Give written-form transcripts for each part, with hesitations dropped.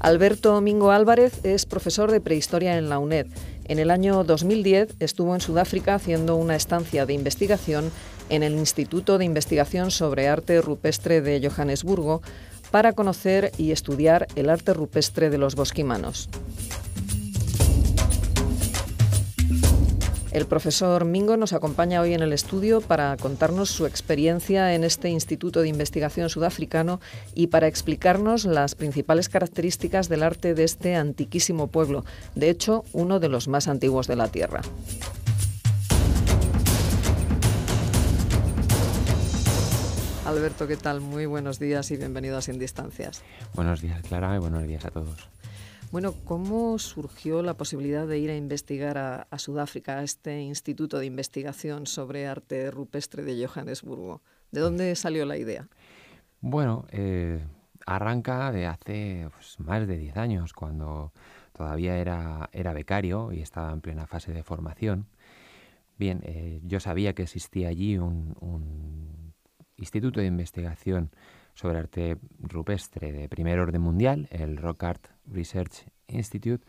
Alberto Mingo Álvarez es profesor de prehistoria en la UNED. En el año 2010 estuvo en Sudáfrica haciendo una estancia de investigación en el Instituto de Investigación sobre Arte Rupestre de Johannesburgo para conocer y estudiar el arte rupestre de los bosquimanos. El profesor Mingo nos acompaña hoy en el estudio para contarnos su experiencia en este Instituto de Investigación sudafricano y para explicarnos las principales características del arte de este antiquísimo pueblo, de hecho, uno de los más antiguos de la Tierra. Alberto, ¿qué tal? Muy buenos días y bienvenido a Sin Distancias. Buenos días, Clara, y buenos días a todos. Bueno, ¿cómo surgió la posibilidad de ir a investigar a Sudáfrica, a este Instituto de Investigación sobre Arte Rupestre de Johannesburgo? ¿De dónde salió la idea? Bueno, arranca de hace más de 10 años, cuando todavía era becario y estaba en plena fase de formación. Bien, yo sabía que existía allí un instituto de investigación sobre arte rupestre de primer orden mundial, el Rock Art Research Institute,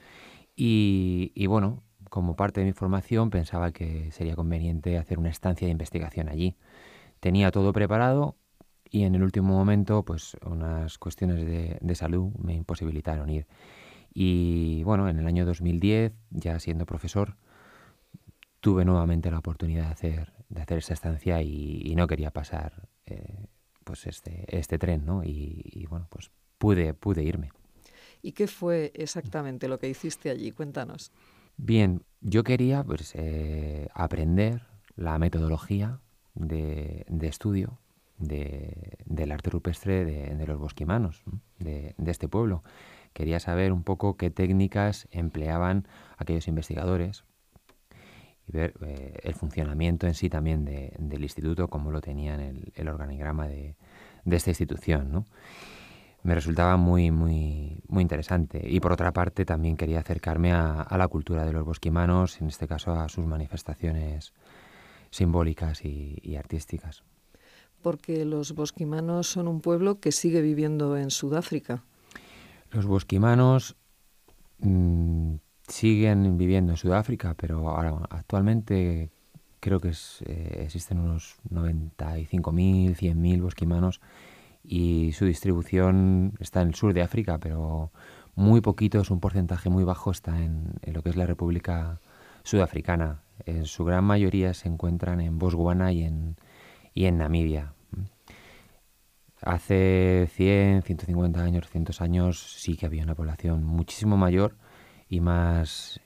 y bueno, como parte de mi formación pensaba que sería conveniente hacer una estancia de investigación allí. Tenía todo preparado y en el último momento pues unas cuestiones de salud me imposibilitaron ir. Y bueno, en el año 2010, ya siendo profesor, tuve nuevamente la oportunidad de hacer esa estancia y no quería pasar pues este tren, ¿no? Y bueno, pues pude irme. ¿Y qué fue exactamente lo que hiciste allí? Cuéntanos. Bien, yo quería pues aprender la metodología de estudio del arte rupestre de los bosquimanos, ¿no? de este pueblo. Quería saber un poco qué técnicas empleaban aquellos investigadores y ver el funcionamiento en sí también del instituto, cómo lo tenían el organigrama de esta institución, ¿no? Me resultaba muy interesante. Y por otra parte también quería acercarme a la cultura de los bosquimanos, en este caso a sus manifestaciones simbólicas y artísticas. Porque los bosquimanos son un pueblo que sigue viviendo en Sudáfrica. Los bosquimanos siguen viviendo en Sudáfrica, pero ahora actualmente creo que existen unos 95.000, 100.000 bosquimanos y su distribución está en el sur de África, pero muy poquito, es un porcentaje muy bajo, está en lo que es la República Sudafricana. En su gran mayoría se encuentran en Botswana y en Namibia. Hace 100, 150 años, 200 años sí que había una población muchísimo mayor y más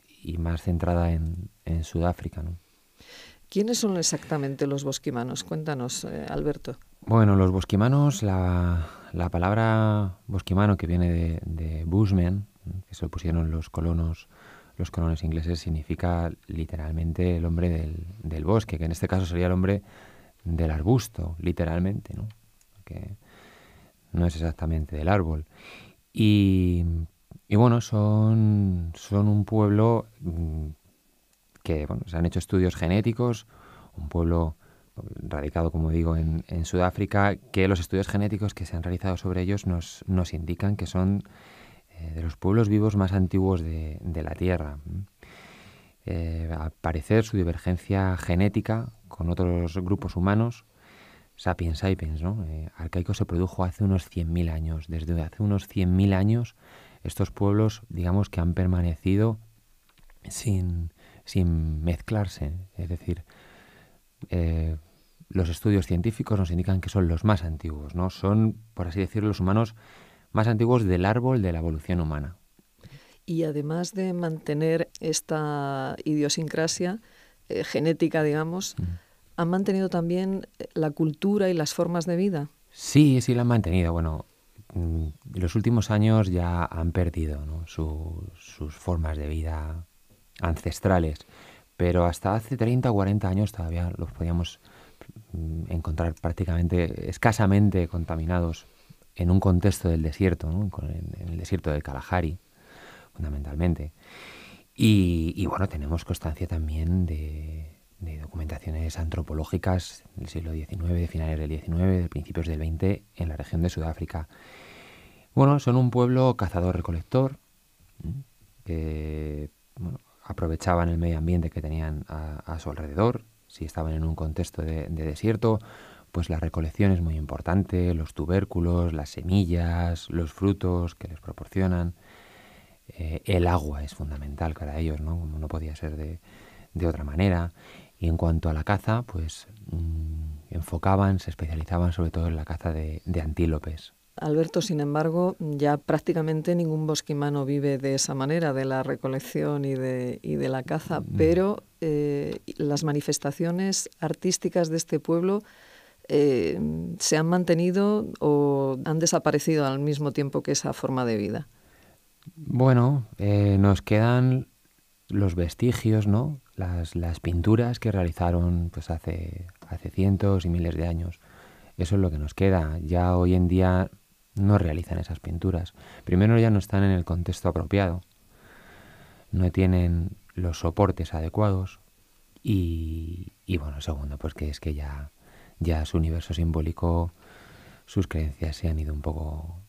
centrada en Sudáfrica, ¿no? ¿Quiénes son exactamente los bosquimanos? Cuéntanos, Alberto. Bueno, los bosquimanos, la palabra bosquimano que viene de bushman, que se lo pusieron los colonos ingleses, significa literalmente el hombre del bosque, que en este caso sería el hombre del arbusto, literalmente, ¿no? Que no es exactamente del árbol. Y bueno, son un pueblo que, bueno, se han hecho estudios genéticos, un pueblo radicado, como digo, en Sudáfrica, que los estudios genéticos que se han realizado sobre ellos nos indican que son de los pueblos vivos más antiguos de la Tierra. Al parecer, su divergencia genética con otros grupos humanos, sapiens sapiens, ¿no? Arcaicos, se produjo hace unos 100.000 años. Desde hace unos 100.000 años, estos pueblos, digamos, que han permanecido sin mezclarse, es decir, los estudios científicos nos indican que son los más antiguos, ¿no? Son, por así decirlo, los humanos más antiguos del árbol de la evolución humana. Y además de mantener esta idiosincrasia genética, digamos, ¿han mantenido también la cultura y las formas de vida? Sí, la han mantenido. Bueno, en los últimos años ya han perdido, ¿no?, sus formas de vida ancestrales, pero hasta hace 30 o 40 años todavía los podíamos encontrar prácticamente escasamente contaminados en un contexto del desierto, ¿no?, en el desierto del Kalahari, fundamentalmente. Y bueno, tenemos constancia también de documentaciones antropológicas del siglo XIX, de finales del XIX, de principios del XX, en la región de Sudáfrica. Bueno, son un pueblo cazador-recolector que aprovechaban el medio ambiente que tenían a su alrededor. Si estaban en un contexto de desierto, pues la recolección es muy importante, los tubérculos, las semillas, los frutos que les proporcionan. El agua es fundamental para ellos, ¿no? Como no podía ser de otra manera. Y en cuanto a la caza, pues se especializaban sobre todo en la caza de antílopes. Alberto, sin embargo, ya prácticamente ningún bosquimano vive de esa manera, de la recolección y de la caza, pero las manifestaciones artísticas de este pueblo ¿se han mantenido o han desaparecido al mismo tiempo que esa forma de vida? Bueno, nos quedan los vestigios, ¿no? Las pinturas que realizaron pues hace cientos y miles de años. Eso es lo que nos queda. Ya hoy en día no realizan esas pinturas. Primero, ya no están en el contexto apropiado, no tienen los soportes adecuados y bueno, segundo, pues que es que ya su universo simbólico, sus creencias se han ido un poco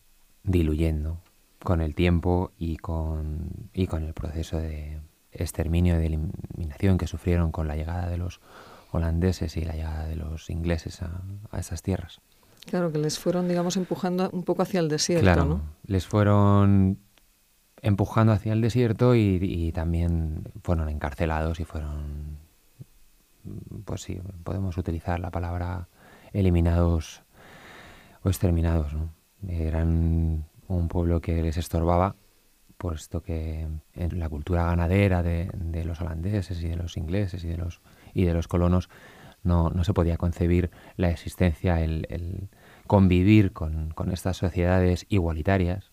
diluyendo con el tiempo y con el proceso de exterminio, de eliminación que sufrieron con la llegada de los holandeses y la llegada de los ingleses a esas tierras. Claro, que les fueron, digamos, empujando un poco hacia el desierto, claro, ¿no? Les fueron empujando hacia el desierto y también fueron encarcelados y fueron, pues sí, podemos utilizar la palabra eliminados o exterminados, ¿no? Eran un pueblo que les estorbaba, puesto que en la cultura ganadera de los holandeses y de los ingleses y de los colonos no se podía concebir la existencia, el convivir con estas sociedades igualitarias,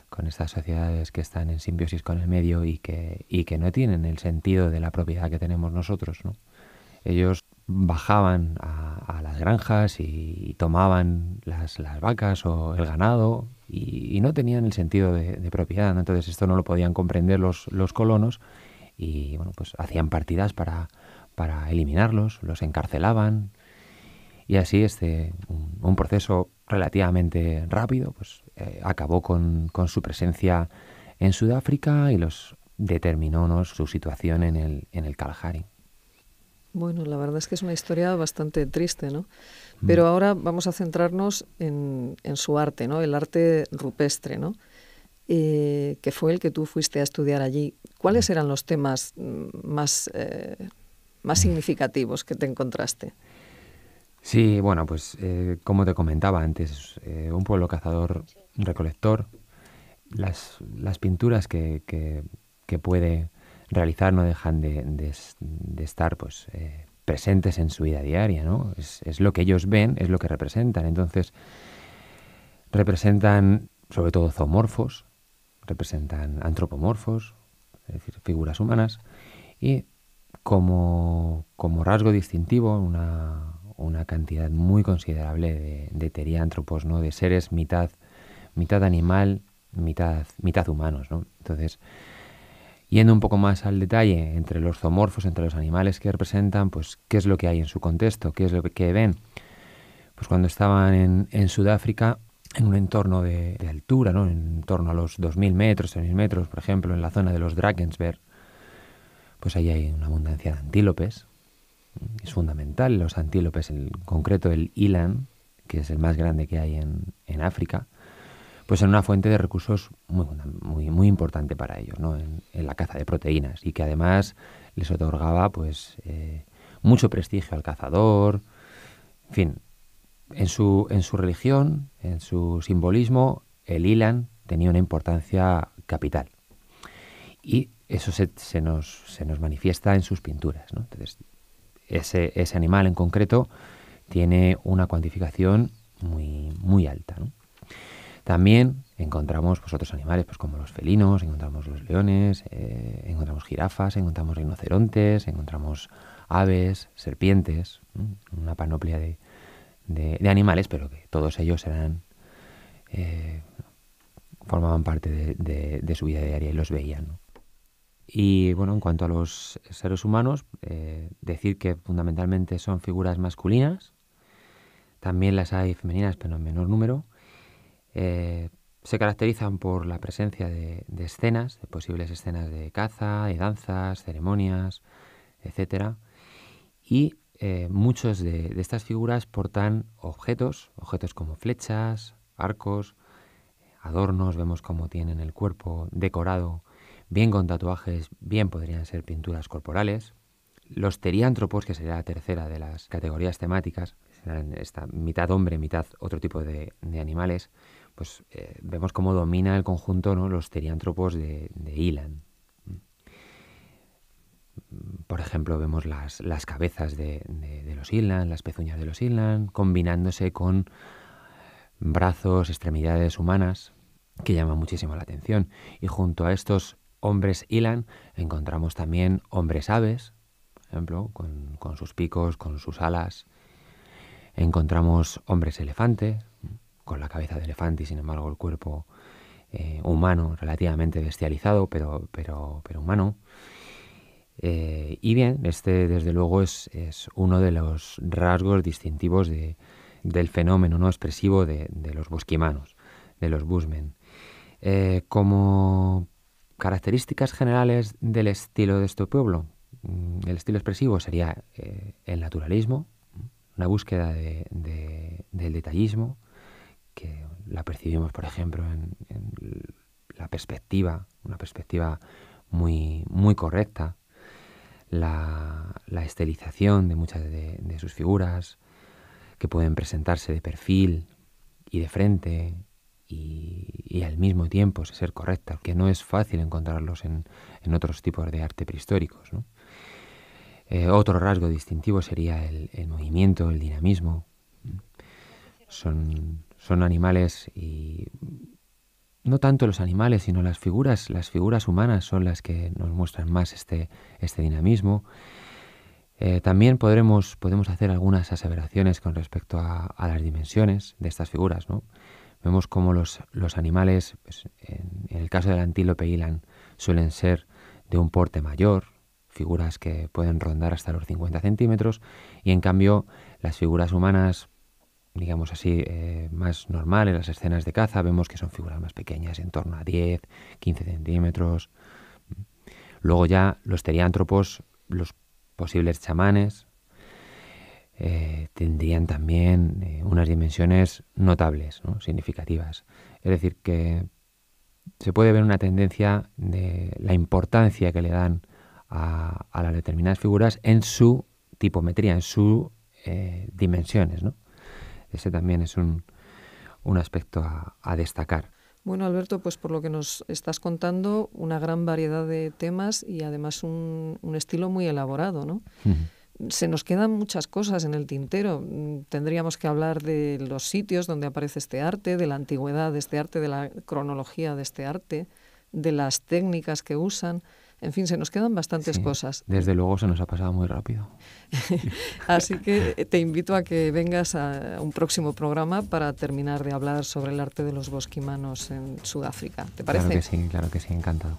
con estas sociedades que están en simbiosis con el medio y que no tienen el sentido de la propiedad que tenemos nosotros, ¿no? Ellos bajaban a las granjas y tomaban las vacas o el ganado y no tenían el sentido de propiedad, ¿no? Entonces esto no lo podían comprender los colonos y bueno, pues hacían partidas para eliminarlos, los encarcelaban y así un proceso relativamente rápido pues acabó con su presencia en Sudáfrica y los determinó, ¿no?, su situación en el Kalahari. Bueno, la verdad es que es una historia bastante triste, ¿no? Pero ahora vamos a centrarnos en su arte, ¿no? El arte rupestre, ¿no? Que fue el que tú fuiste a estudiar allí. ¿Cuáles eran los temas más significativos que te encontraste? Sí, bueno, pues como te comentaba antes, un pueblo cazador-recolector. Las pinturas que puede realizar no dejan de estar pues presentes en su vida diaria, ¿no? Es lo que ellos ven, es lo que representan. Entonces, representan sobre todo zoomorfos, representan antropomorfos, es decir, figuras humanas, y como rasgo distintivo una cantidad muy considerable de teriántropos, ¿no?, de seres mitad animal, mitad humanos, ¿no? Entonces, yendo un poco más al detalle entre los zoomorfos, entre los animales que representan, pues qué es lo que hay en su contexto, qué es lo que ven. Pues cuando estaban en Sudáfrica, en un entorno de altura, ¿no?, en torno a los 2.000 metros, 3.000 metros, por ejemplo, en la zona de los Drakensberg, pues ahí hay una abundancia de antílopes. Es fundamental, los antílopes, en concreto el eland, que es el más grande que hay en África, pues en una fuente de recursos muy importante para ellos, ¿no?, en la caza de proteínas, y que además les otorgaba pues mucho prestigio al cazador. En fin, en su religión, en su simbolismo, el eland tenía una importancia capital y eso se nos manifiesta en sus pinturas, ¿no? Entonces, ese animal en concreto tiene una cuantificación muy alta, ¿no? También encontramos pues otros animales pues como los felinos, encontramos los leones, encontramos jirafas, encontramos rinocerontes, encontramos aves, serpientes, una panoplia de animales, pero que todos ellos formaban parte de su vida diaria y los veían, ¿no? Y bueno, en cuanto a los seres humanos, decir que fundamentalmente son figuras masculinas, también las hay femeninas, pero en menor número. Se caracterizan por la presencia de escenas, de posibles escenas de caza, de danzas, ceremonias, etcétera. Y muchos de estas figuras portan objetos como flechas, arcos, adornos. Vemos cómo tienen el cuerpo decorado, bien con tatuajes, bien podrían ser pinturas corporales. Los teriántropos, que sería la tercera de las categorías temáticas, serán esta mitad hombre, mitad otro tipo de animales, pues vemos cómo domina el conjunto, ¿no?, los teriántropos de Eland. Por ejemplo, vemos las cabezas de los Eland, las pezuñas de los Eland, combinándose con brazos, extremidades humanas, que llaman muchísimo la atención. Y junto a estos hombres Eland encontramos también hombres aves, por ejemplo, con sus picos, con sus alas. Encontramos hombres elefante, con la cabeza de elefante y sin embargo el cuerpo humano, relativamente bestializado, pero humano. Y bien, este desde luego es uno de los rasgos distintivos del fenómeno no expresivo de los bosquimanos, de los Bushmen. Como características generales del estilo de este pueblo, el estilo expresivo sería el naturalismo, una búsqueda del detallismo, que la percibimos, por ejemplo, en la perspectiva, una perspectiva muy, muy correcta, la estilización de muchas de sus figuras, que pueden presentarse de perfil y de frente y al mismo tiempo ser correctas, que no es fácil encontrarlos en otros tipos de arte prehistóricos, ¿no? Otro rasgo distintivo sería el movimiento, el dinamismo. Son animales, y no tanto los animales, sino las figuras humanas son las que nos muestran más este dinamismo. También podemos hacer algunas aseveraciones con respecto a las dimensiones de estas figuras, ¿no? Vemos cómo los animales, pues, en el caso del antílope Eland, suelen ser de un porte mayor, figuras que pueden rondar hasta los 50 centímetros, y en cambio las figuras humanas, digamos así, más normales, las escenas de caza, vemos que son figuras más pequeñas, en torno a 10, 15 centímetros. Luego ya los teriántropos, los posibles chamanes, tendrían también unas dimensiones notables, ¿no?, significativas. Es decir, que se puede ver una tendencia de la importancia que le dan a las determinadas figuras en su tipometría, en sus dimensiones, ¿no? Ese también es un aspecto a destacar. Bueno, Alberto, pues por lo que nos estás contando, una gran variedad de temas y además un estilo muy elaborado, ¿no? Uh-huh. Se nos quedan muchas cosas en el tintero. Tendríamos que hablar de los sitios donde aparece este arte, de la antigüedad de este arte, de la cronología de este arte, de las técnicas que usan. En fin, se nos quedan bastantes cosas. Desde luego se nos ha pasado muy rápido. Así que te invito a que vengas a un próximo programa para terminar de hablar sobre el arte de los bosquimanos en Sudáfrica. ¿Te parece? Claro que sí, encantado.